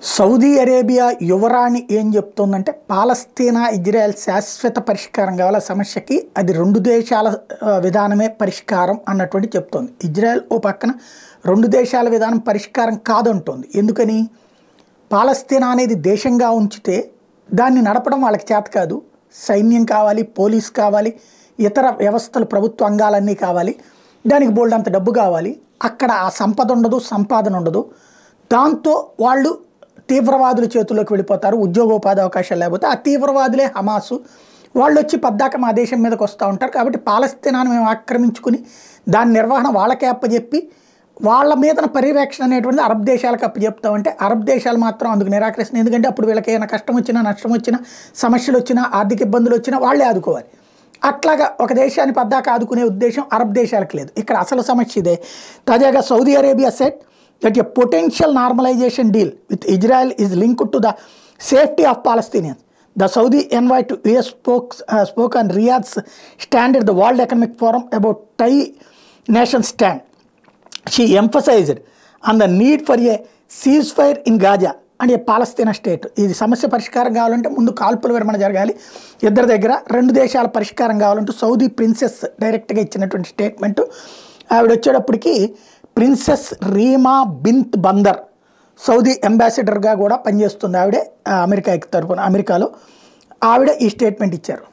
Saudi Arabia యువరాణి ఏం చెప్తోందంటే పాలస్తీనా Israel శాశ్వత పరిష్కారం కావాల సమస్యకి అది రెండు దేశాల విధానమే పరిష్కారం అన్నటువంటి చెప్తోంది. ఇజ్రాయెల్ ఓ పక్కన రెండు దేశాల విధానం పరిష్కారం కాదంటోంది. ఎందుకని? పాలస్తీనా అనేది దేశంగా ఉంచితే దాన్ని నడపడం వాళ్ళకి చేత కాదు. సైన్యం కావాలి, పోలీస్ కావాలి, ఇతర వ్యవస్థలు ప్రభుత్వ అంగాలన్నీ కావాలి, దానికి బోల్డంత డబ్బు కావాలి. అక్కడ ఆ సంపద ఉండదు, సంపాదన ఉండదు. దాంతో వాళ్ళు తీవ్రవాదుల చేతుల్లోకి వెళ్ళిపోతారు. ఉద్యోగోపాధి అవకాశాలు లేకపోతే ఆ తీవ్రవాదులే హమాసు వాళ్ళు వచ్చి పద్దాక మా దేశం మీదకి వస్తూ ఉంటారు. కాబట్టి పాలస్తీనాను మేము ఆక్రమించుకుని దాని నిర్వహణ వాళ్ళకే అప్పచెప్పి వాళ్ళ మీద పర్యవేక్షణ అనేటువంటిది అరబ్ దేశాలకు అప్పచెప్తామంటే అరబ్ దేశాలు మాత్రం అందుకు నిరాకరిస్తున్నాయి. ఎందుకంటే అప్పుడు వీళ్ళకి ఏమైనా కష్టం వచ్చినా, నష్టం వచ్చినా, సమస్యలు వచ్చినా, ఆర్థిక ఇబ్బందులు వచ్చినా వాళ్ళే ఆదుకోవాలి. అట్లాగా ఒక దేశాన్ని పద్దాక ఆదుకునే ఉద్దేశం అరబ్ దేశాలకు లేదు. ఇక్కడ అసలు సమస్య ఇదే. తాజాగా Saudi Arabia set that a potential normalization deal with Israel is linked to the safety of Palestinians. The Saudi envoy to US spoke on Riyadh's stand at the World Economic Forum about Thai nation stand. She emphasized on the need for a ceasefire in Gaza and a Palestine state. ఇది సమస్య పరిష్కారం కావాలంటే ముందు కాల్పుల విరమణ జరగాలి, ఇద్దరి దగ్గర రెండు దేశాల పరిష్కారం కావాలంటూ సౌదీ ప్రిన్సెస్ డైరెక్ట్గా ఇచ్చినటువంటి స్టేట్మెంటు. ఆవిడ వచ్చేటప్పటికి ప్రిన్సెస్ రీమా బింత్ బందర్ సౌదీ అంబాసిడర్గా కూడా పనిచేస్తుంది. ఆవిడే అమెరికా తరపున అమెరికాలో ఆవిడ ఈ స్టేట్మెంట్ ఇచ్చారు.